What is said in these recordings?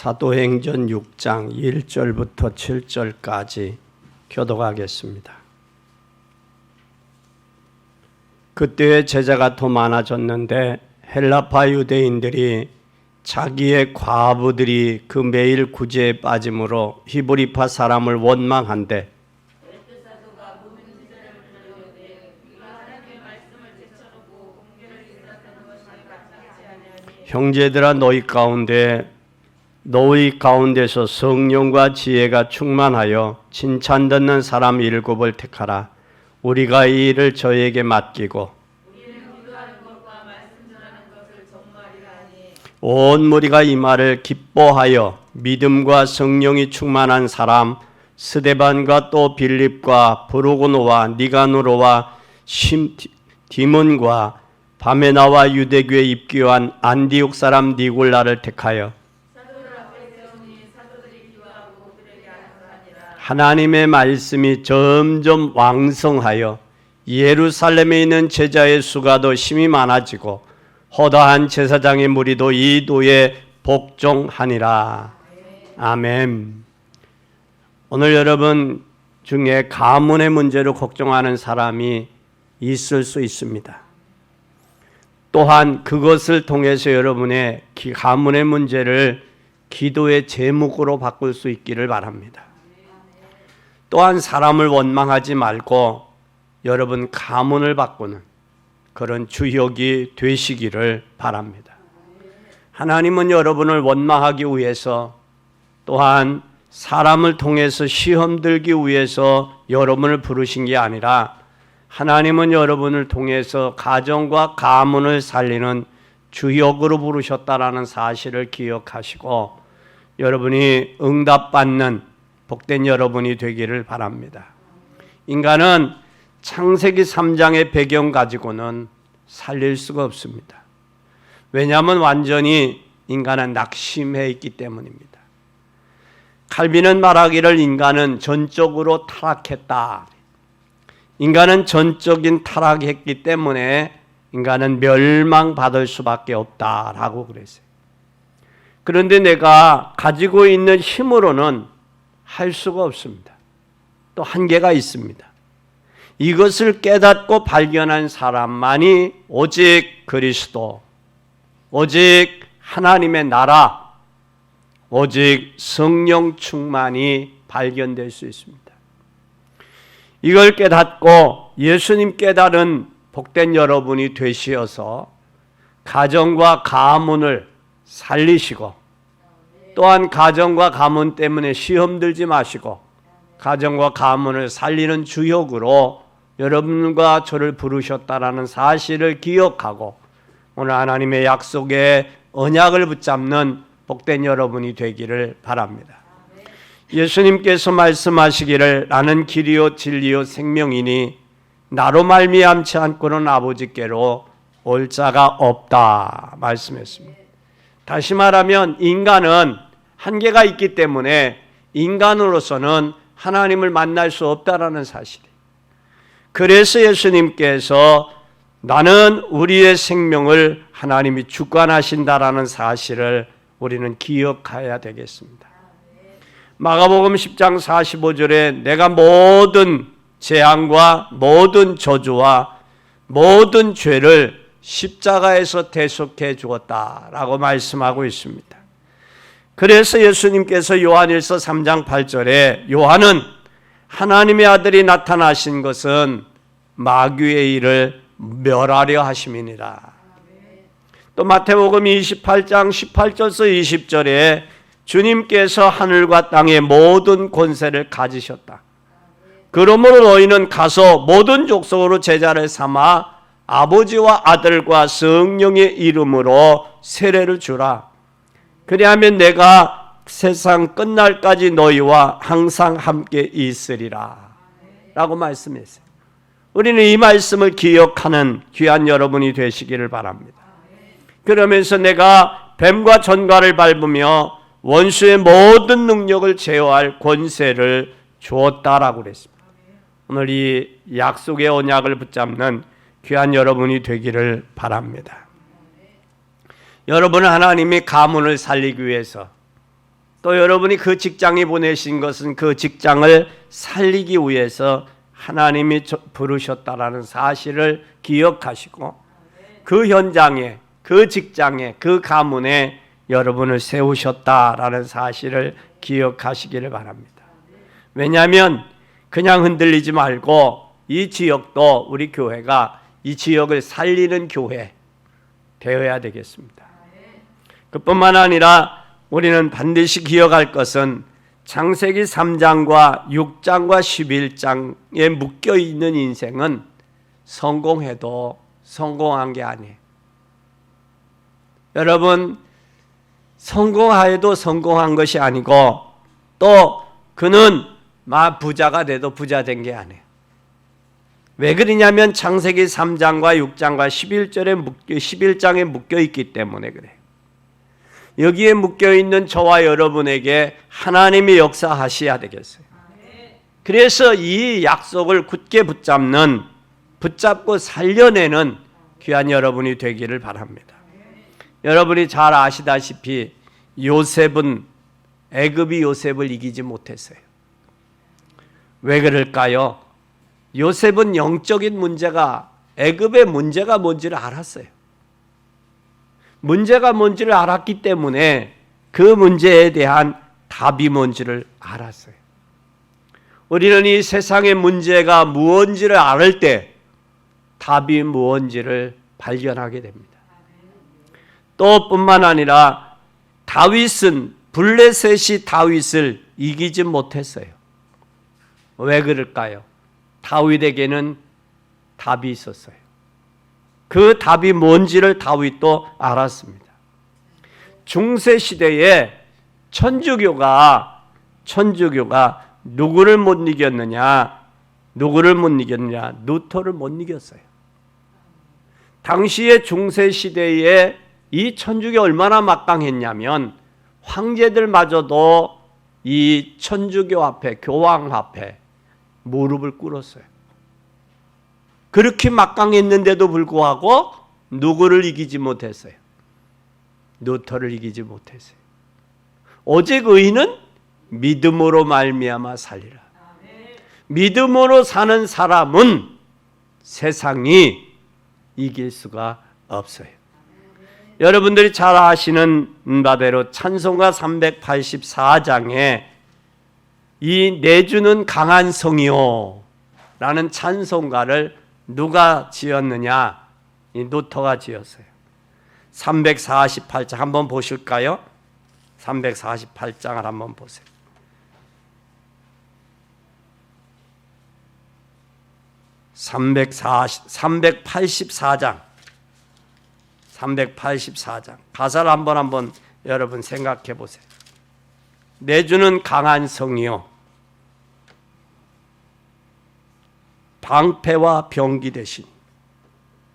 사도행전 6장 1절부터 7절까지 교독하겠습니다. 그때의 제자가 더 많아졌는데 헬라파 유대인들이 자기의 과부들이 그 매일 구제에 빠짐으로 히브리파 사람을 원망한대. 형제들아 너희 가운데서 성령과 지혜가 충만하여 칭찬 듣는 사람 7을 택하라. 우리가 이 일을 저에게 맡기고 온 무리가 이 말을 기뻐하여 믿음과 성령이 충만한 사람 스데반과 또 빌립과 브루고노와 니가노로와 디몬과 바메나와 유대교에 입교한 안디옥 사람 니골라를 택하여 하나님의 말씀이 점점 왕성하여 예루살렘에 있는 제자의 수가 더 심히 많아지고 허다한 제사장의 무리도 이 도에 복종하니라. 아멘. 오늘 여러분 중에 가문의 문제로 걱정하는 사람이 있을 수 있습니다. 또한 그것을 통해서 여러분의 가문의 문제를 기도의 제목으로 바꿀 수 있기를 바랍니다. 또한 사람을 원망하지 말고 여러분 가문을 바꾸는 그런 주역이 되시기를 바랍니다. 하나님은 여러분을 원망하기 위해서 또한 사람을 통해서 시험 들기 위해서 여러분을 부르신 게 아니라 하나님은 여러분을 통해서 가정과 가문을 살리는 주역으로 부르셨다라는 사실을 기억하시고 여러분이 응답받는 복된 여러분이 되기를 바랍니다. 인간은 창세기 3장의 배경 가지고는 살릴 수가 없습니다. 왜냐하면 완전히 인간은 낙심해 있기 때문입니다. 칼빈은 말하기를 인간은 전적으로 타락했다. 인간은 전적인 타락했기 때문에 인간은 멸망받을 수밖에 없다라고 그랬어요. 그런데 내가 가지고 있는 힘으로는 할 수가 없습니다. 또 한계가 있습니다. 이것을 깨닫고 발견한 사람만이 오직 그리스도, 오직 하나님의 나라, 오직 성령 충만이 발견될 수 있습니다. 이걸 깨닫고 예수님 깨달은 복된 여러분이 되시어서 가정과 가문을 살리시고 또한 가정과 가문 때문에 시험 들지 마시고 가정과 가문을 살리는 주역으로 여러분과 저를 부르셨다라는 사실을 기억하고 오늘 하나님의 약속의 언약을 붙잡는 복된 여러분이 되기를 바랍니다. 예수님께서 말씀하시기를 나는 길이요 진리요 생명이니 나로 말미암지 않고는 아버지께로 올 자가 없다 말씀했습니다. 다시 말하면 인간은 한계가 있기 때문에 인간으로서는 하나님을 만날 수 없다라는 사실이에요. 그래서 예수님께서 나는 우리의 생명을 하나님이 주관하신다라는 사실을 우리는 기억해야 되겠습니다. 마가복음 10장 45절에 내가 모든 재앙과 모든 저주와 모든 죄를 십자가에서 대속해 주었다라고 말씀하고 있습니다. 그래서 예수님께서 요한일서 3장 8절에 요한은 하나님의 아들이 나타나신 것은 마귀의 일을 멸하려 하심이니라. 또 마태복음 28장 18절에서 20절에 주님께서 하늘과 땅의 모든 권세를 가지셨다. 그러므로 너희는 가서 모든 족속으로 제자를 삼아 아버지와 아들과 성령의 이름으로 세례를 주라. 그리하면 내가 세상 끝날까지 너희와 항상 함께 있으리라 라고 말씀했어요. 우리는 이 말씀을 기억하는 귀한 여러분이 되시기를 바랍니다. 그러면서 내가 뱀과 전갈을 밟으며 원수의 모든 능력을 제어할 권세를 주었다라고 그랬습니다. 오늘 이 약속의 언약을 붙잡는 귀한 여러분이 되기를 바랍니다. 여러분은 하나님이 가문을 살리기 위해서 또 여러분이 그 직장에 보내신 것은 그 직장을 살리기 위해서 하나님이 부르셨다라는 사실을 기억하시고 그 현장에, 그 직장에, 그 가문에 여러분을 세우셨다라는 사실을 기억하시기를 바랍니다. 왜냐하면 그냥 흔들리지 말고 이 지역도 우리 교회가 이 지역을 살리는 교회 되어야 되겠습니다. 그뿐만 아니라 우리는 반드시 기억할 것은 창세기 3장과 6장과 11장에 묶여있는 인생은 성공해도 성공한 게 아니에요. 여러분, 성공하여도 성공한 것이 아니고 또 그는 부자가 돼도 부자 된 게 아니에요. 왜 그러냐면 창세기 3장과 6장과 11장에 묶여있기 때문에 그래요. 여기에 묶여있는 저와 여러분에게 하나님이 역사하셔야 되겠어요. 그래서 이 약속을 굳게 붙잡고 살려내는 귀한 여러분이 되기를 바랍니다. 여러분이 잘 아시다시피 애굽이 요셉을 이기지 못했어요. 왜 그럴까요? 요셉은 영적인 문제가, 애굽의 문제가 뭔지를 알았어요. 문제가 뭔지를 알았기 때문에 그 문제에 대한 답이 뭔지를 알았어요. 우리는 이 세상의 문제가 무엇인지를 알을 때 답이 무엇인지를 발견하게 됩니다. 또 뿐만 아니라 블레셋이 다윗을 이기지 못했어요. 왜 그럴까요? 다윗에게는 답이 있었어요. 그 답이 뭔지를 다윗도 알았습니다. 중세시대에 천주교가 누구를 못 이겼느냐? 루터를 못 이겼어요. 당시의 중세시대에 이 천주교 얼마나 막강했냐면 황제들마저도 이 천주교 앞에, 교황 앞에 무릎을 꿇었어요. 그렇게 막강했는데도 불구하고 누구를 이기지 못했어요? 루터를 이기지 못했어요. 오직 의인은 믿음으로 말미암아 살리라. 믿음으로 사는 사람은 세상이 이길 수가 없어요. 여러분들이 잘 아시는 바대로 찬송가 384장에 이 내주는 강한 성이요 라는 찬송가를 누가 지었느냐? 이 루터가 지었어요. 348장 한번 보실까요? 348장을 한번 보세요. 384장 가사를 한번 여러분 생각해 보세요. 내주는 강한 성이요 방패와 병기 대신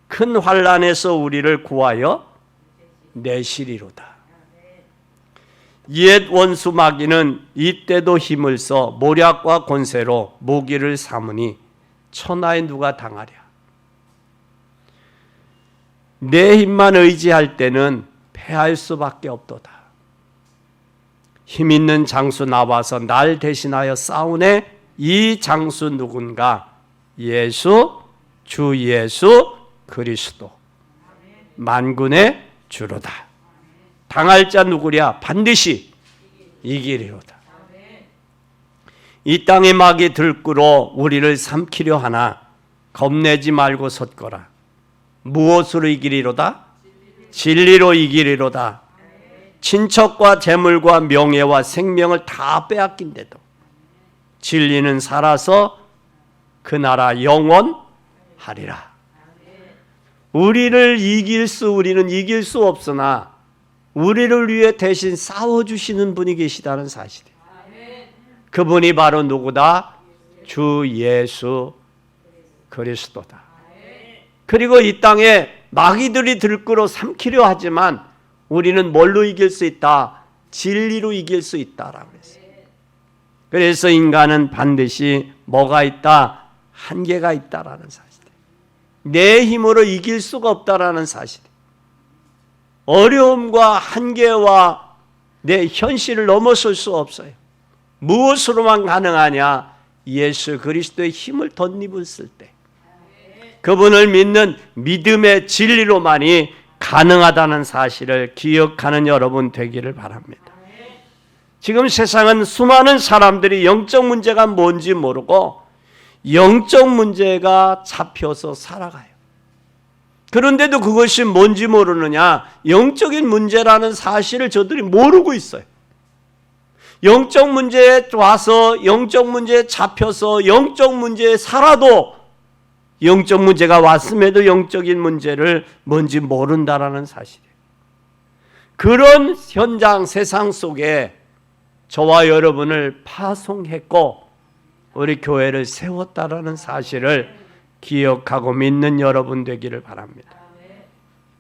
큰 환난에서 우리를 구하여 내시리로다. 옛 원수 마귀는 이때도 힘을 써 모략과 권세로 모기를 삼으니 천하에 누가 당하랴. 내 힘만 의지할 때는 패할 수밖에 없도다. 힘 있는 장수 나와서 날 대신하여 싸우네. 이 장수 누군가? 주 예수 그리스도 만군의 주로다. 당할 자 누구랴? 반드시 이기리로다. 이 땅의 마귀 들끓어 우리를 삼키려 하나 겁내지 말고 섰거라. 무엇으로 이기리로다? 진리로 이기리로다. 친척과 재물과 명예와 생명을 다 빼앗긴데도 진리는 살아서 그 나라 영원하리라. 우리는 이길 수 없으나 우리를 위해 대신 싸워주시는 분이 계시다는 사실이에요. 그분이 바로 누구다? 주 예수 그리스도다. 그리고 이 땅에 마귀들이 들끓어 삼키려 하지만 우리는 뭘로 이길 수 있다? 진리로 이길 수 있다라고 했어요. 그래서 인간은 반드시 뭐가 있다? 한계가 있다라는 사실이에요. 내 힘으로 이길 수가 없다라는 사실이에요. 어려움과 한계와 내 현실을 넘어설 수 없어요. 무엇으로만 가능하냐? 예수 그리스도의 힘을 덧입었을 때, 그분을 믿는 믿음의 진리로만이 가능하다는 사실을 기억하는 여러분 되기를 바랍니다. 지금 세상은 수많은 사람들이 영적 문제가 뭔지 모르고 영적 문제가 잡혀서 살아가요. 그런데도 그것이 뭔지 모르느냐? 영적인 문제라는 사실을 저들이 모르고 있어요. 영적 문제에 와서 영적 문제에 잡혀서 영적 문제에 살아도 영적 문제가 왔음에도 영적인 문제를 뭔지 모른다라는 사실이에요. 그런 현장 세상 속에 저와 여러분을 파송했고 우리 교회를 세웠다라는 사실을 기억하고 믿는 여러분 되기를 바랍니다.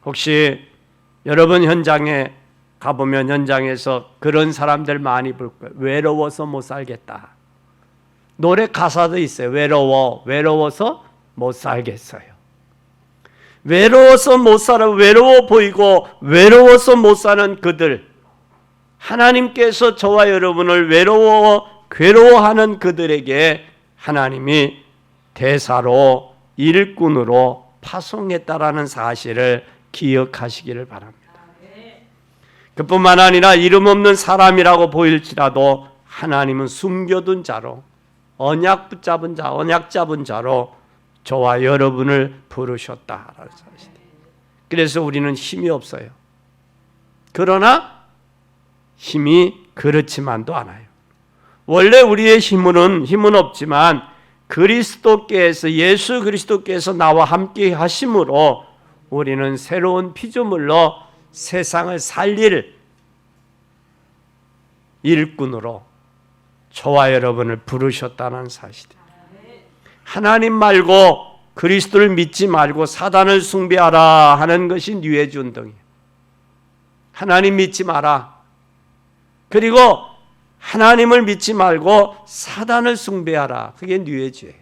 혹시 여러분 현장에 가보면 현장에서 그런 사람들 많이 볼 거예요. 외로워서 못 살겠다. 노래 가사도 있어요. 외로워서 못 살겠어요. 외로워서 못 살아, 외로워 보이고 외로워서 못 사는 그들, 하나님께서 저와 여러분을 괴로워하는 그들에게 하나님이 대사로 일꾼으로 파송했다라는 사실을 기억하시기를 바랍니다. 그뿐만 아니라 이름 없는 사람이라고 보일지라도 하나님은 숨겨둔 자로, 언약 잡은 자로 저와 여러분을 부르셨다라는 사실. 그래서 우리는 힘이 없어요. 그러나 힘이 그렇지만도 않아요. 원래 우리의 힘은 없지만 그리스도께서, 예수 그리스도께서 나와 함께 하심으로 우리는 새로운 피조물로 세상을 살릴 일꾼으로 저와 여러분을 부르셨다는 사실이에요. 하나님 말고 그리스도를 믿지 말고 사단을 숭배하라 하는 것이 뉴에이지 운동이에요. 하나님 믿지 마라. 그리고 하나님을 믿지 말고 사단을 숭배하라. 그게 뉴에이지예요.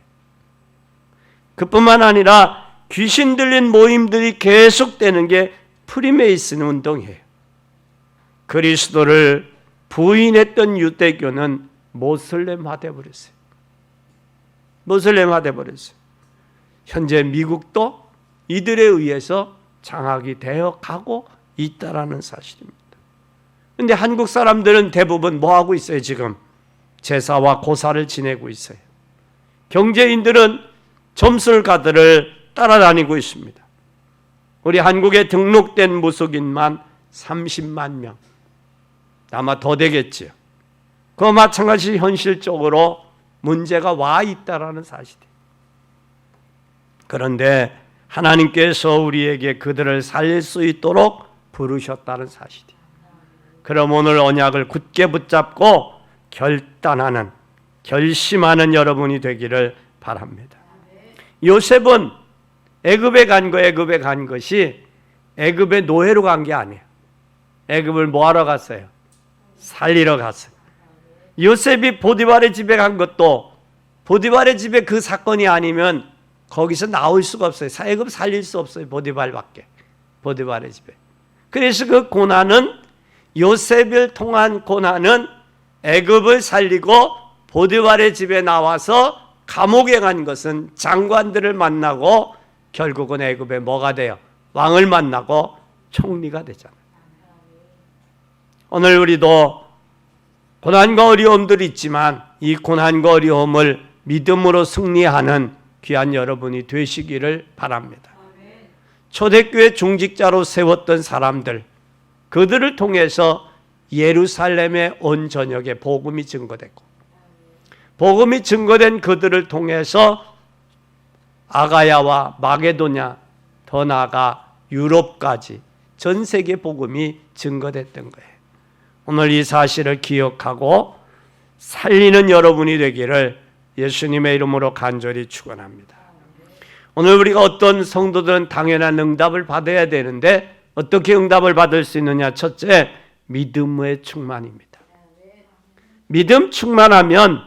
그뿐만 아니라 귀신 들린 모임들이 계속되는 게 프리메이슨 운동이에요. 그리스도를 부인했던 유대교는 모슬렘화 되어버렸어요. 현재 미국도 이들에 의해서 장악이 되어 가고 있다라는 사실입니다. 그런데 한국 사람들은 대부분 뭐 하고 있어요? 지금 제사와 고사를 지내고 있어요. 경제인들은 점술가들을 따라다니고 있습니다. 우리 한국에 등록된 무속인만 30만 명, 아마 더 되겠지요. 그 마찬가지 현실적으로 문제가 와 있다라는 사실이에요. 그런데 하나님께서 우리에게 그들을 살릴 수 있도록 부르셨다는 사실이에요. 그럼 오늘 언약을 굳게 붙잡고 결심하는 여러분이 되기를 바랍니다. 요셉은 애굽에 간 것이 애굽의 노예로 간 게 아니에요. 애굽을 뭐 하러 갔어요? 살리러 갔어요. 요셉이 보디발의 집에 간 것도 보디발의 집에 그 사건이 아니면 거기서 나올 수가 없어요. 애굽 살릴 수 없어요. 보디발밖에. 보디발의 집에. 그래서 그 고난은, 요셉을 통한 고난은 애굽을 살리고 보디발의 집에 나와서 감옥에 간 것은 장관들을 만나고 결국은 애굽에 뭐가 돼요? 왕을 만나고 총리가 되잖아요. 오늘 우리도 고난과 어려움들이 있지만 이 고난과 어려움을 믿음으로 승리하는 귀한 여러분이 되시기를 바랍니다. 초대교회 중직자로 세웠던 사람들, 그들을 통해서 예루살렘의 온 전역에 복음이 증거됐고, 복음이 증거된 그들을 통해서 아가야와 마게도냐, 더 나아가 유럽까지 전 세계 복음이 증거됐던 거예요. 오늘 이 사실을 기억하고 살리는 여러분이 되기를 예수님의 이름으로 간절히 축원합니다. 오늘 우리가 어떤 성도들은 당연한 응답을 받아야 되는데 어떻게 응답을 받을 수 있느냐? 첫째, 믿음의 충만입니다. 믿음 충만하면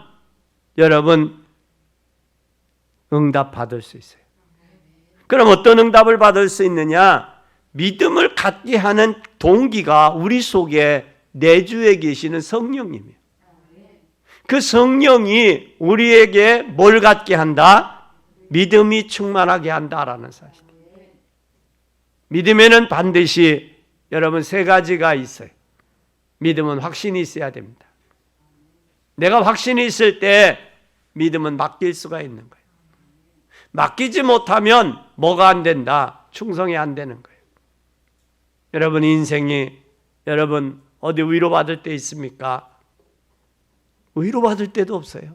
여러분 응답 받을 수 있어요. 그럼 어떤 응답을 받을 수 있느냐? 믿음을 갖게 하는 동기가 우리 속에 내주에 계시는 성령님이에요. 그 성령이 우리에게 뭘 갖게 한다? 믿음이 충만하게 한다라는 사실. 믿음에는 반드시 여러분 세 가지가 있어요. 믿음은 확신이 있어야 됩니다. 내가 확신이 있을 때 믿음은 맡길 수가 있는 거예요. 맡기지 못하면 뭐가 안 된다? 충성이 안 되는 거예요. 여러분 인생이 여러분 어디 위로받을 때 있습니까? 위로받을 때도 없어요.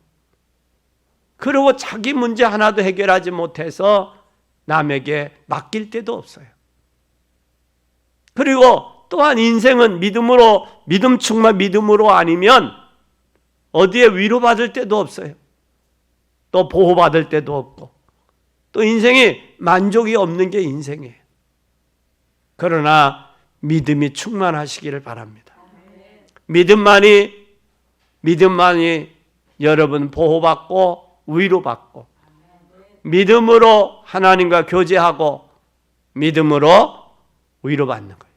그리고 자기 문제 하나도 해결하지 못해서 남에게 맡길 때도 없어요. 그리고 또한 인생은 믿음 충만 믿음으로 아니면 어디에 위로받을 때도 없어요. 또 보호받을 때도 없고 또 인생이 만족이 없는 게 인생이에요. 그러나 믿음이 충만하시기를 바랍니다. 믿음만이 여러분 보호받고 위로받고 믿음으로 하나님과 교제하고 믿음으로 위로받는 거예요.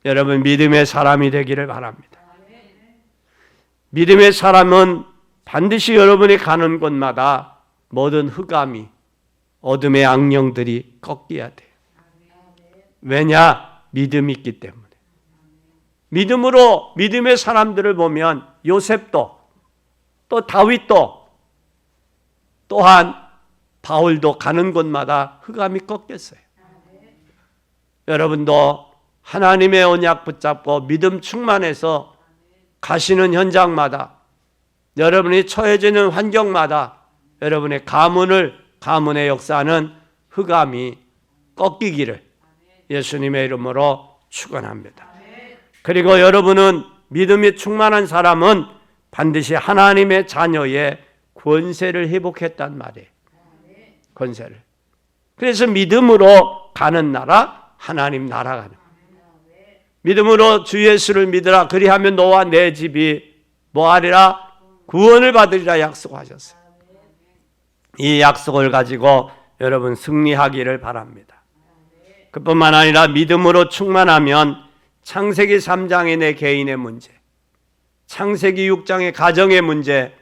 여러분 믿음의 사람이 되기를 바랍니다. 믿음의 사람은 반드시 여러분이 가는 곳마다 모든 흑암이 어둠의 악령들이 꺾여야 돼요. 왜냐? 믿음이 있기 때문에. 믿음으로 믿음의 사람들을 보면 요셉도 또 다윗도 또한 바울도 가는 곳마다 흑암이 꺾였어요. 여러분도 하나님의 언약 붙잡고 믿음 충만해서 가시는 현장마다 여러분이 처해지는 환경마다 여러분의 가문의 역사는 흑암이 꺾이기를 예수님의 이름으로 축원합니다. 그리고 여러분은 믿음이 충만한 사람은 반드시 하나님의 자녀의 권세를 회복했단 말이에요. 권세를. 그래서 믿음으로 가는 나라, 하나님 나라 가는 거예요. 믿음으로 주 예수를 믿으라. 그리하면 너와 내 집이 뭐하리라? 구원을 받으리라 약속하셨어요. 이 약속을 가지고 여러분 승리하기를 바랍니다. 그뿐만 아니라 믿음으로 충만하면 창세기 3장의 내 개인의 문제, 창세기 6장의 가정의 문제,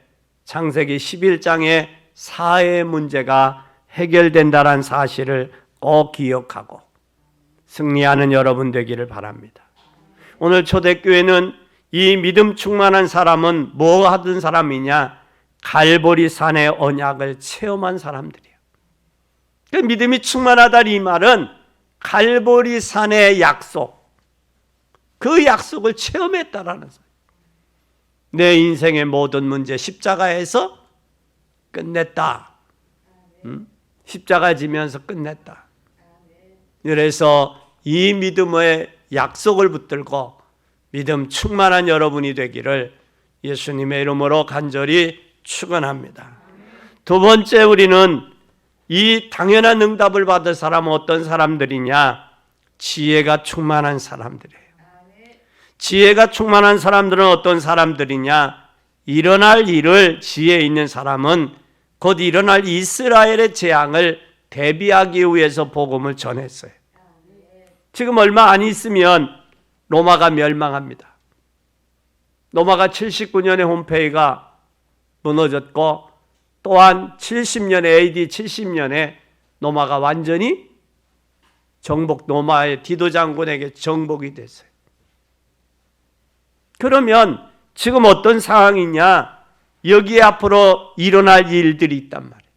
창세기 11장의 사회의 문제가 해결된다는 사실을 꼭 기억하고 승리하는 여러분 되기를 바랍니다. 오늘 초대교회는 이 믿음 충만한 사람은 뭐 하던 사람이냐? 갈보리 산의 언약을 체험한 사람들이에요. 그 믿음이 충만하다 이 말은 갈보리 산의 약속, 그 약속을 체험했다라는 소리예요. 내 인생의 모든 문제 십자가에서 끝냈다. 십자가 지면서 끝냈다. 그래서 이 믿음의 약속을 붙들고 믿음 충만한 여러분이 되기를 예수님의 이름으로 간절히 축원합니다. 두 번째, 우리는 이 당연한 응답을 받을 사람은 어떤 사람들이냐? 지혜가 충만한 사람들이에요. 지혜가 충만한 사람들은 어떤 사람들이냐? 일어날 일을 지혜 있는 사람은 곧 일어날 이스라엘의 재앙을 대비하기 위해서 복음을 전했어요. 지금 얼마 안 있으면 로마가 멸망합니다. 로마가 79년에 홈페이가 무너졌고 또한 70년에 AD 70년에 로마가 완전히 로마의 디도 장군에게 정복이 됐어요. 그러면 지금 어떤 상황이냐? 여기에 앞으로 일어날 일들이 있단 말이에요.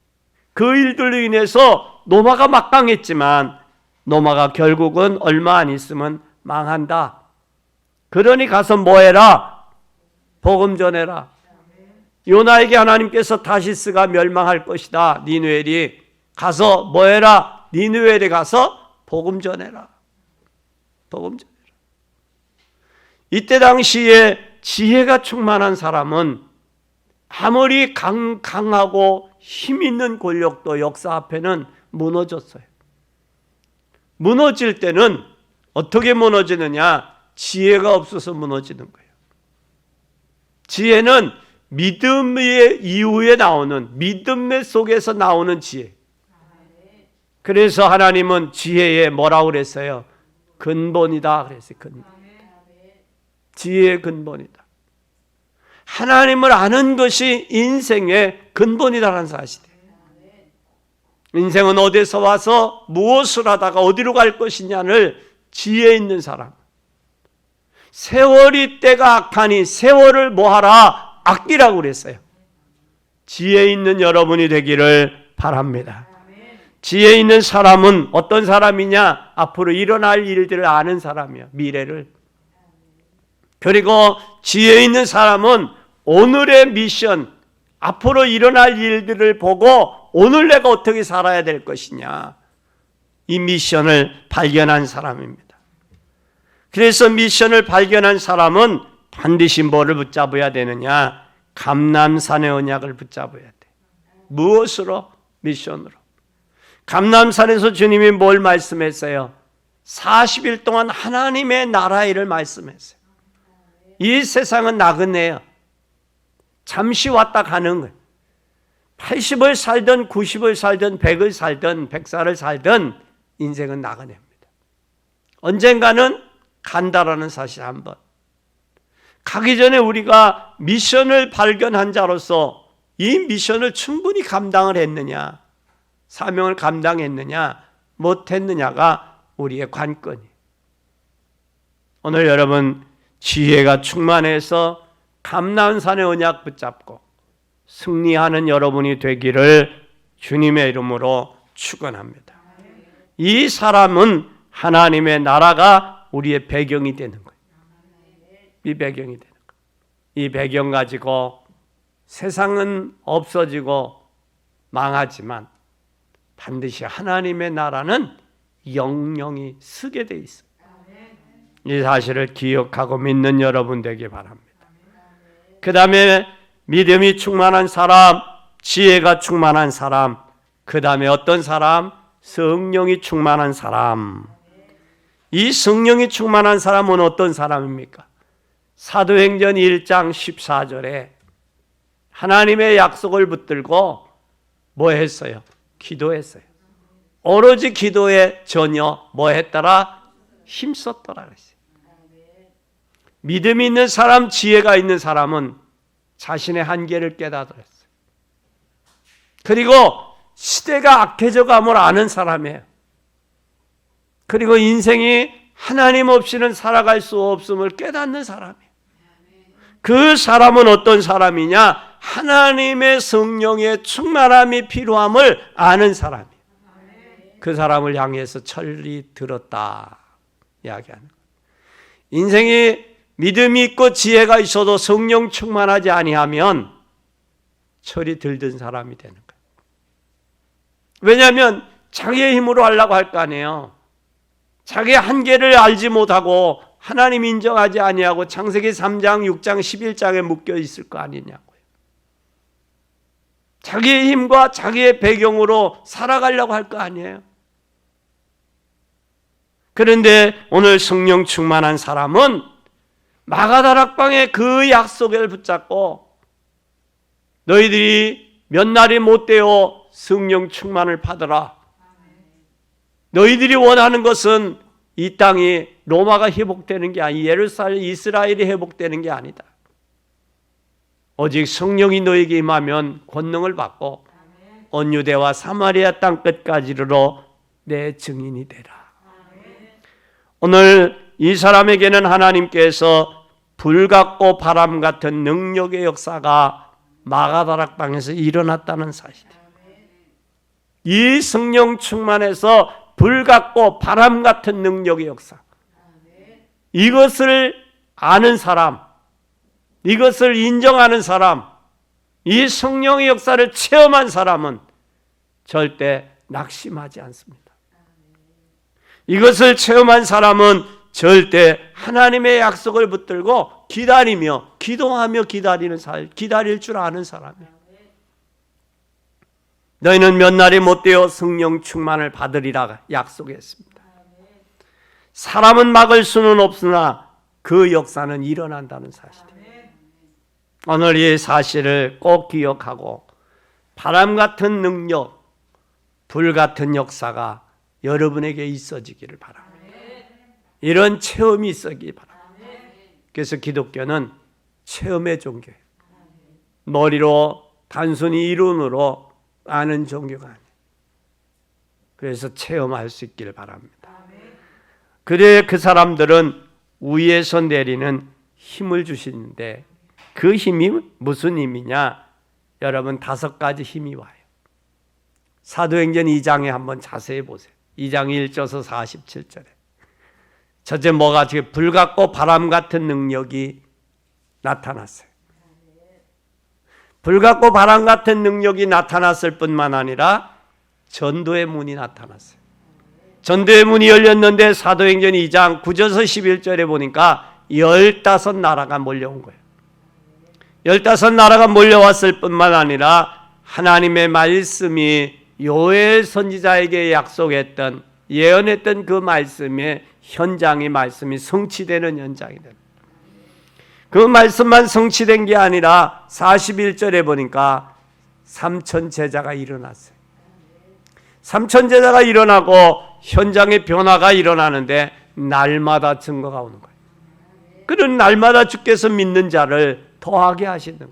그 일들로 인해서 로마가 막강했지만 로마가 결국은 얼마 안 있으면 망한다. 그러니 가서 뭐해라? 복음 전해라. 요나에게 하나님께서 다시스가 멸망할 것이다. 니느웨리 가서 뭐해라? 니느웨에 가서 복음 전해라. 복음 전해라. 이때 당시에 지혜가 충만한 사람은 아무리 강하고 힘 있는 권력도 역사 앞에는 무너졌어요. 무너질 때는 어떻게 무너지느냐? 지혜가 없어서 무너지는 거예요. 지혜는 믿음의 이후에 나오는, 믿음의 속에서 나오는 지혜. 그래서 하나님은 지혜에 뭐라고 그랬어요? 근본이다 그랬어요. 근본. 지혜의 근본이다. 하나님을 아는 것이 인생의 근본이라는 사실이에요. 인생은 어디서 와서 무엇을 하다가 어디로 갈 것이냐를 지혜 있는 사람. 세월이 때가 악하니 세월을 뭐하라? 아끼라고 그랬어요. 지혜 있는 여러분이 되기를 바랍니다. 지혜 있는 사람은 어떤 사람이냐? 앞으로 일어날 일들을 아는 사람이야. 미래를. 그리고 지혜 있는 사람은 오늘의 미션, 앞으로 일어날 일들을 보고 오늘 내가 어떻게 살아야 될 것이냐, 이 미션을 발견한 사람입니다. 그래서 미션을 발견한 사람은 반드시 뭐를 붙잡아야 되느냐? 감람산의 언약을 붙잡아야 돼. 무엇으로? 미션으로. 감람산에서 주님이 뭘 말씀했어요? 40일 동안 하나님의 나라 일을 말씀했어요. 이 세상은 나그네요. 잠시 왔다 가는 거예요. 80을 살든 90을 살든 100을 살든 100살을 살든 인생은 나그네입니다. 언젠가는 간다라는 사실 한번. 가기 전에 우리가 미션을 발견한 자로서 이 미션을 충분히 감당을 했느냐, 사명을 감당했느냐, 못했느냐가 우리의 관건이에요. 오늘 여러분 지혜가 충만해서 감람산의 언약 붙잡고 승리하는 여러분이 되기를 주님의 이름으로 축원합니다. 이 사람은 하나님의 나라가 우리의 배경이 되는 거예요. 이 배경이 되는 거예요. 이 배경 가지고 세상은 없어지고 망하지만 반드시 하나님의 나라는 영영이 서게 돼 있어요. 이 사실을 기억하고 믿는 여러분 되기 바랍니다. 그 다음에 믿음이 충만한 사람, 지혜가 충만한 사람, 그 다음에 어떤 사람? 성령이 충만한 사람. 이 성령이 충만한 사람은 어떤 사람입니까? 사도행전 1장 14절에 하나님의 약속을 붙들고 뭐 했어요? 기도했어요. 오로지 기도에 전혀 뭐 했더라? 힘썼더라 그랬어요. 믿음이 있는 사람, 지혜가 있는 사람은 자신의 한계를 깨달았어요. 그리고 시대가 악해져 감을 아는 사람이에요. 그리고 인생이 하나님 없이는 살아갈 수 없음을 깨닫는 사람이에요. 그 사람은 어떤 사람이냐? 하나님의 성령의 충만함이 필요함을 아는 사람이에요. 그 사람을 향해서 철이 들었다 이야기하는 거예요. 인생이 믿음이 있고 지혜가 있어도 성령 충만하지 아니하면 철이 들든 사람이 되는 거예요. 왜냐하면 자기의 힘으로 하려고 할 거 아니에요. 자기의 한계를 알지 못하고 하나님 인정하지 아니하고 창세기 3장, 6장, 11장에 묶여 있을 거 아니냐고요. 자기의 힘과 자기의 배경으로 살아가려고 할 거 아니에요. 그런데 오늘 성령 충만한 사람은 마가다락방의 그 약속을 붙잡고 너희들이 몇 날이 못 되어 성령 충만을 받으라. 너희들이 원하는 것은 이 땅이 로마가 회복되는 게 아니, 예루살렘 이스라엘이 회복되는 게 아니다. 오직 성령이 너에게 임하면 권능을 받고 온 유대와 사마리아 땅 끝까지 이르러 내 증인이 되라. 오늘 이 사람에게는 하나님께서 불 같고 바람 같은 능력의 역사가 마가다락방에서 일어났다는 사실이에요. 이 성령 충만해서 불 같고 바람 같은 능력의 역사, 이것을 아는 사람, 이것을 인정하는 사람, 이 성령의 역사를 체험한 사람은 절대 낙심하지 않습니다. 이것을 체험한 사람은 절대 하나님의 약속을 붙들고 기다리며 기도하며 기다릴 줄 아는 사람이에요. 너희는 몇 날이 못되어 성령 충만을 받으리라 약속했습니다. 사람은 막을 수는 없으나 그 역사는 일어난다는 사실이에요. 오늘 이 사실을 꼭 기억하고 바람 같은 능력, 불 같은 역사가 여러분에게 있어지기를 바랍니다. 이런 체험이 있어지기 바랍니다. 그래서 기독교는 체험의 종교예요. 머리로 단순히 이론으로 아는 종교가 아니에요. 그래서 체험할 수 있기를 바랍니다. 그래 그 사람들은 위에서 내리는 힘을 주시는데 그 힘이 무슨 힘이냐? 여러분 5가지 힘이 와요. 사도행전 2장에 한번 자세히 보세요. 2장 1절에서 47절에 첫째 뭐가 불 같고 바람 같은 능력이 나타났어요. 불 같고 바람 같은 능력이 나타났을 뿐만 아니라 전도의 문이 나타났어요. 전도의 문이 열렸는데 사도행전 2장 9절에서 11절에 보니까 15나라가 몰려온 거예요. 15나라가 몰려왔을 뿐만 아니라 하나님의 말씀이 요엘 선지자에게 약속했던 예언했던 그 말씀의 현장이 말씀이 성취되는 현장이 됩니다. 그 말씀만 성취된 게 아니라 41절에 보니까 3천 제자가 일어났어요. 3천 제자가 일어나고 현장의 변화가 일어나는데 날마다 증거가 오는 거예요. 그런 날마다 주께서 믿는 자를 더하게 하시는 거예요.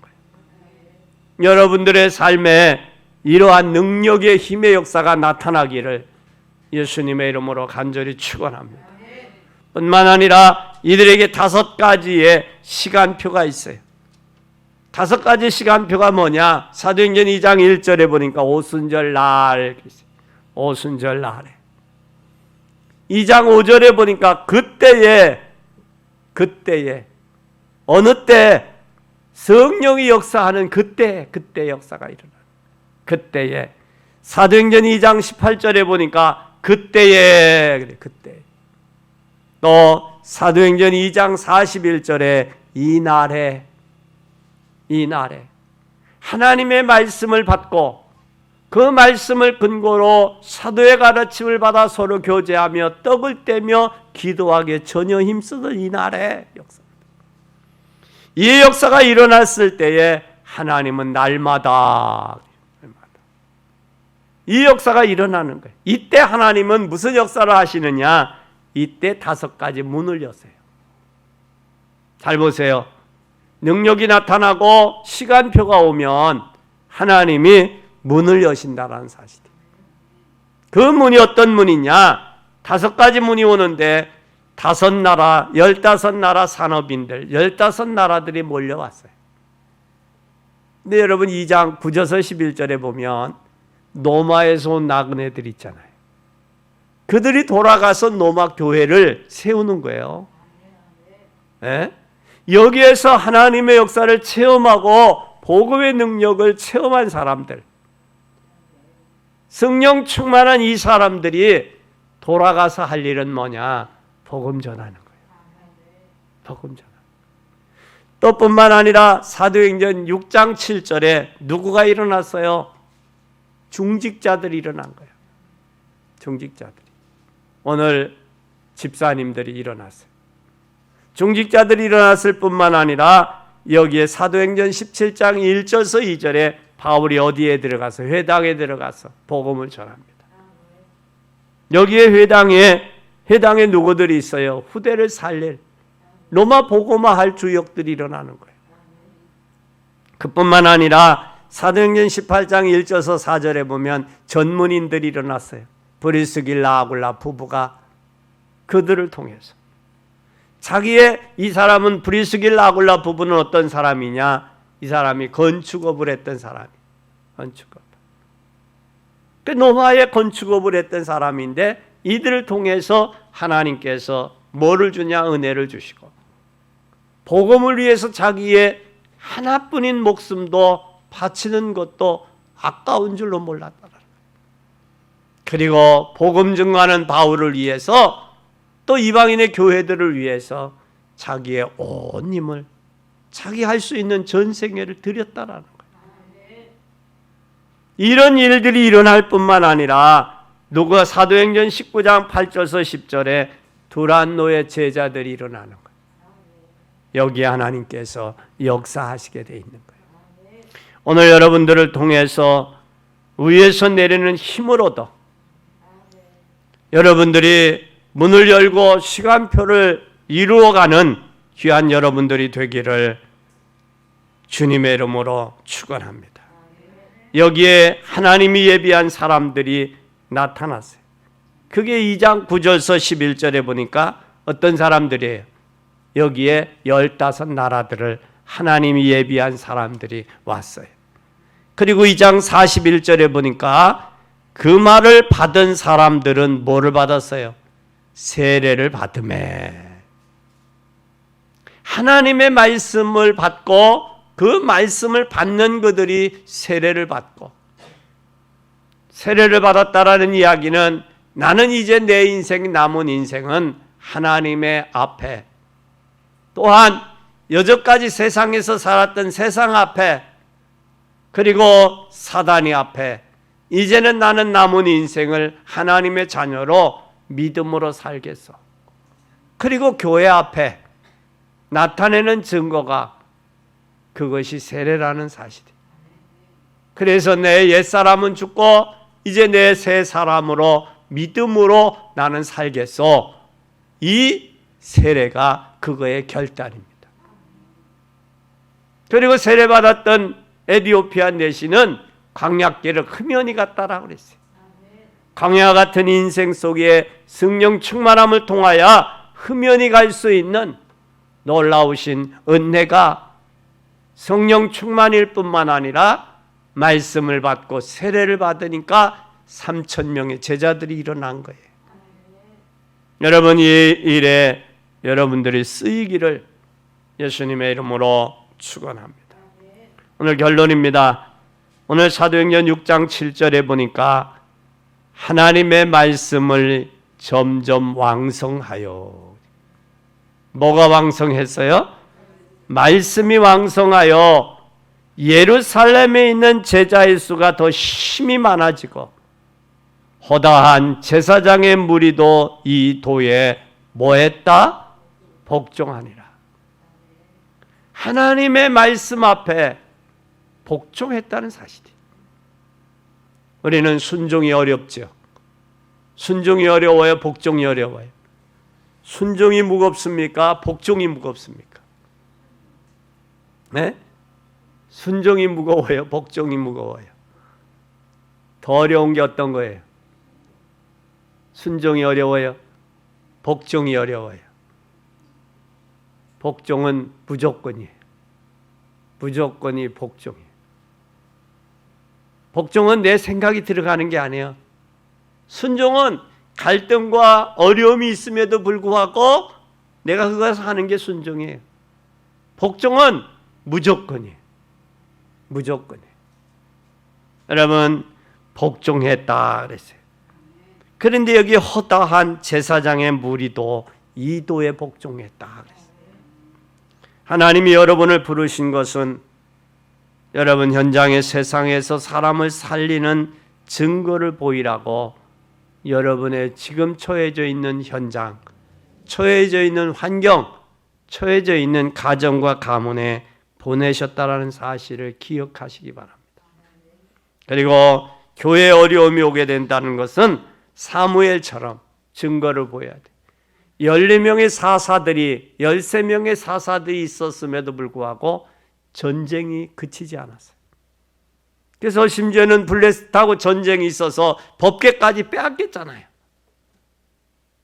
여러분들의 삶에 이러한 능력의 힘의 역사가 나타나기를 예수님의 이름으로 간절히 축원합니다. 뿐만 아니라 이들에게 5가지의 시간표가 있어요. 5가지 시간표가 뭐냐? 사도행전 2장 1절에 보니까 오순절 날, 오순절 날에 2장 5절에 보니까 그때에 어느 때 성령이 역사하는 그때 역사가 일어나요. 그때에 사도행전 2장 18절에 보니까 그때 또 사도행전 2장 41절에 이날에 하나님의 말씀을 받고 그 말씀을 근거로 사도의 가르침을 받아 서로 교제하며 떡을 떼며 기도하기에 전혀 힘쓰던 이날의 역사. 이 역사가 일어났을 때에 하나님은 날마다 이 역사가 일어나는 거예요. 이때 하나님은 무슨 역사를 하시느냐? 이때 5가지 문을 여세요. 잘 보세요. 능력이 나타나고 시간표가 오면 하나님이 문을 여신다라는 사실이에요. 그 문이 어떤 문이냐? 5가지 문이 오는데 5나라, 15나라 산업인들, 15나라들이 몰려왔어요. 근데 여러분 2장 9절에서 11절에 보면 노마에서 온 나그네들 있잖아요. 그들이 돌아가서 노마 교회를 세우는 거예요. 네? 여기에서 하나님의 역사를 체험하고 복음의 능력을 체험한 사람들, 성령 충만한 이 사람들이 돌아가서 할 일은 뭐냐? 복음 전하는 거예요. 복음 전하는. 또 뿐만 아니라 사도행전 6장 7절에 누구가 일어났어요? 중직자들이 일어난 거예요. 중직자들이. 오늘 집사님들이 일어났어요. 중직자들이 일어났을 뿐만 아니라 여기에 사도행전 17장 1절에서 2절에 바울이 어디에 들어가서 회당에 들어가서 복음을 전합니다. 여기에 회당에 누구들이 있어요? 후대를 살릴 로마 복음화 할 주역들이 일어나는 거예요. 그뿐만 아니라 사도행전 18장 1절에서 4절에 보면 전문인들이 일어났어요. 브리스길라 아굴라 부부가 그들을 통해서 이 사람은 브리스길라 아굴라 부부는 어떤 사람이냐? 이 사람이 건축업을 했던 사람이 건축업. 그 로마에 건축업을 했던 사람인데 이들을 통해서 하나님께서 뭐를 주냐? 은혜를 주시고 복음을 위해서 자기의 하나뿐인 목숨도 바치는 것도 아까운 줄로 몰랐다. 그리고 복음 증거하는 바울을 위해서 또 이방인의 교회들을 위해서 자기의 온 힘을 자기 할 수 있는 전생애를 드렸다라는 거예요. 이런 일들이 일어날 뿐만 아니라 누가 사도행전 19장 8절에서 10절에 두란노의 제자들이 일어나는 거예요. 여기에 하나님께서 역사하시게 돼 있는 거예요. 오늘 여러분들을 통해서 위에서 내리는 힘을 얻어 여러분들이 문을 열고 시간표를 이루어가는 귀한 여러분들이 되기를 주님의 이름으로 축원합니다. 여기에 하나님이 예비한 사람들이 나타났어요. 그게 2장 9절서 11절에 보니까 어떤 사람들이에요? 여기에 15나라들을 하나님이 예비한 사람들이 왔어요. 그리고 2장 41절에 보니까 그 말을 받은 사람들은 뭐를 받았어요? 세례를 받음에. 하나님의 말씀을 받고 그 말씀을 받는 그들이 세례를 받고, 세례를 받았다라는 이야기는 나는 이제 내 인생, 남은 인생은 하나님의 앞에, 또한 여태까지 세상에서 살았던 세상 앞에, 그리고 사단이 앞에, 이제는 나는 남은 인생을 하나님의 자녀로 믿음으로 살겠어. 그리고 교회 앞에 나타내는 증거가 그것이 세례라는 사실이에요. 그래서 내 옛사람은 죽고 이제 내 새 사람으로 믿음으로 나는 살겠소. 이 세례가 그거의 결단입니다. 그리고 세례받았던 에디오피아 내시는 광야길을 흠연히 갔다라고 그랬어요. 광야 같은 인생 속에 성령 충만함을 통하여 흠연히 갈 수 있는 놀라우신 은혜가 성령 충만일 뿐만 아니라 말씀을 받고 세례를 받으니까 3,000명의 제자들이 일어난 거예요. 여러분, 이 일에 여러분들이 쓰이기를 예수님의 이름으로 축원합니다. 오늘 결론입니다. 오늘 사도행전 6장 7절에 보니까 하나님의 말씀을 점점 왕성하여. 뭐가 왕성했어요? 말씀이 왕성하여 예루살렘에 있는 제자의 수가 더 힘이 많아지고 허다한 제사장의 무리도 이 도에 뭐했다? 복종하니라. 하나님의 말씀 앞에 복종했다는 사실이. 우리는 순종이 어렵죠. 순종이 어려워요? 복종이 어려워요? 순종이 무겁습니까? 복종이 무겁습니까? 네? 순종이 무거워요? 복종이 무거워요? 더 어려운 게 어떤 거예요? 순종이 어려워요? 복종이 어려워요? 복종은 무조건이에요. 무조건이 복종이에요. 복종은 내 생각이 들어가는 게 아니에요. 순종은 갈등과 어려움이 있음에도 불구하고 내가 그것을 하는 게 순종이에요. 복종은 무조건이에요. 무조건이에요. 여러분, 복종했다 그랬어요. 그런데 여기 허다한 제사장의 무리도 이도에 복종했다 그랬어요. 하나님이 여러분을 부르신 것은 여러분 현장의 세상에서 사람을 살리는 증거를 보이라고 여러분의 지금 처해져 있는 현장, 처해져 있는 환경, 처해져 있는 가정과 가문에 보내셨다라는 사실을 기억하시기 바랍니다. 그리고 교회에 어려움이 오게 된다는 것은 사무엘처럼 증거를 보여야 돼. 14명의 사사들이 13명의 사사들이 있었음에도 불구하고 전쟁이 그치지 않았어요. 그래서 심지어는 블레셋하고 전쟁이 있어서 법궤까지 빼앗겼잖아요.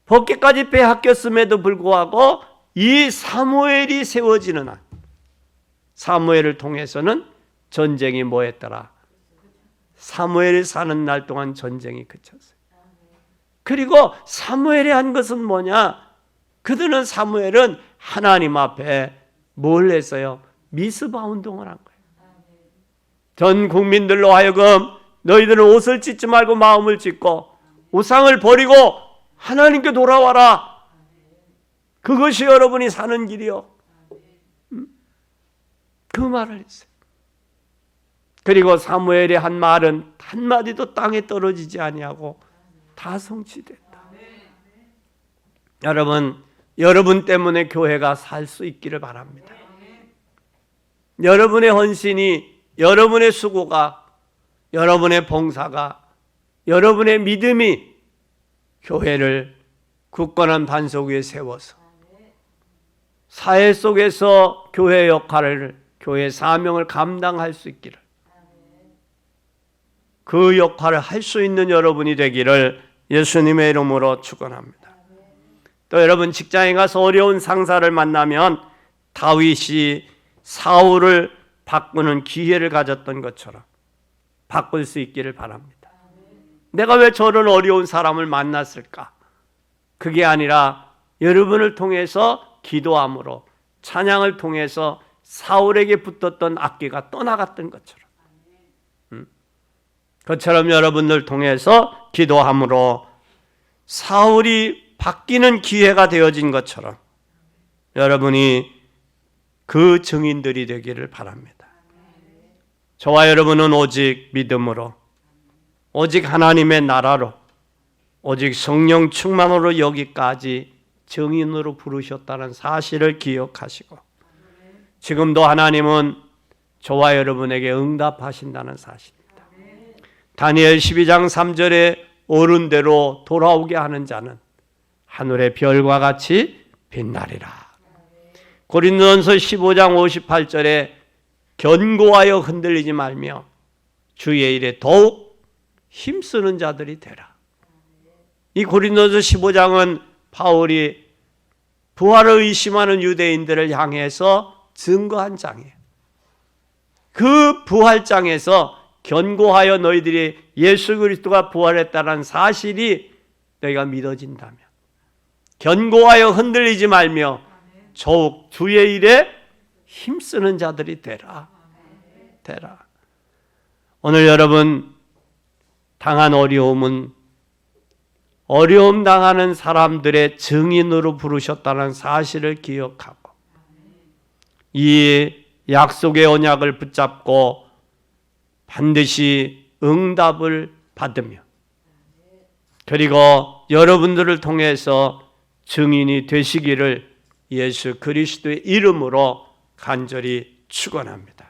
법궤까지 빼앗겼음에도 불구하고 이 사무엘이 세워지는 한, 사무엘을 통해서는 전쟁이 뭐했더라? 사무엘이 사는 날 동안 전쟁이 그쳤어요. 그리고 사무엘이 한 것은 뭐냐? 그들은 사무엘은 하나님 앞에 뭘 했어요? 미스바 운동을 한 거예요. 전 국민들로 하여금 너희들은 옷을 찢지 말고 마음을 찢고 우상을 버리고 하나님께 돌아와라. 그것이 여러분이 사는 길이요. 그 말을 했어요. 그리고 사무엘이 한 말은 한마디도 땅에 떨어지지 아니하고 다 성취됐다. 여러분 때문에 교회가 살 수 있기를 바랍니다. 여러분의 헌신이, 여러분의 수고가, 여러분의 봉사가, 여러분의 믿음이 교회를 굳건한 반석 위에 세워서 사회 속에서 교회 역할을, 교회 사명을 감당할 수 있기를, 그 역할을 할 수 있는 여러분이 되기를 예수님의 이름으로 축원합니다. 또 여러분 직장에 가서 어려운 상사를 만나면 다윗이 사울을 바꾸는 기회를 가졌던 것처럼 바꿀 수 있기를 바랍니다. 내가 왜 저런 어려운 사람을 만났을까? 그게 아니라 여러분을 통해서 기도함으로, 찬양을 통해서 사울에게 붙었던 악기가 떠나갔던 것처럼, 그처럼 여러분들 통해서 기도함으로 사울이 바뀌는 기회가 되어진 것처럼 여러분이 그 증인들이 되기를 바랍니다. 저와 여러분은 오직 믿음으로, 오직 하나님의 나라로, 오직 성령 충만으로 여기까지 증인으로 부르셨다는 사실을 기억하시고, 지금도 하나님은 저와 여러분에게 응답하신다는 사실입니다. 다니엘 12장 3절에 오른 대로 돌아오게 하는 자는 하늘의 별과 같이 빛나리라. 고린도전서 15장 58절에 견고하여 흔들리지 말며 주의 일에 더욱 힘쓰는 자들이 되라. 이 고린도전서 15장은 바울이 부활을 의심하는 유대인들을 향해서 증거한 장이에요. 그 부활장에서 견고하여 너희들이 예수 그리스도가 부활했다는 사실이 너희가 믿어진다면, 견고하여 흔들리지 말며 더욱 주의 일에 힘쓰는 자들이 되라. 오늘 여러분 당한 어려움은 어려움 당하는 사람들의 증인으로 부르셨다는 사실을 기억하고, 이 약속의 언약을 붙잡고 반드시 응답을 받으며, 그리고 여러분들을 통해서 증인이 되시기를 예수 그리스도의 이름으로 간절히 축원합니다.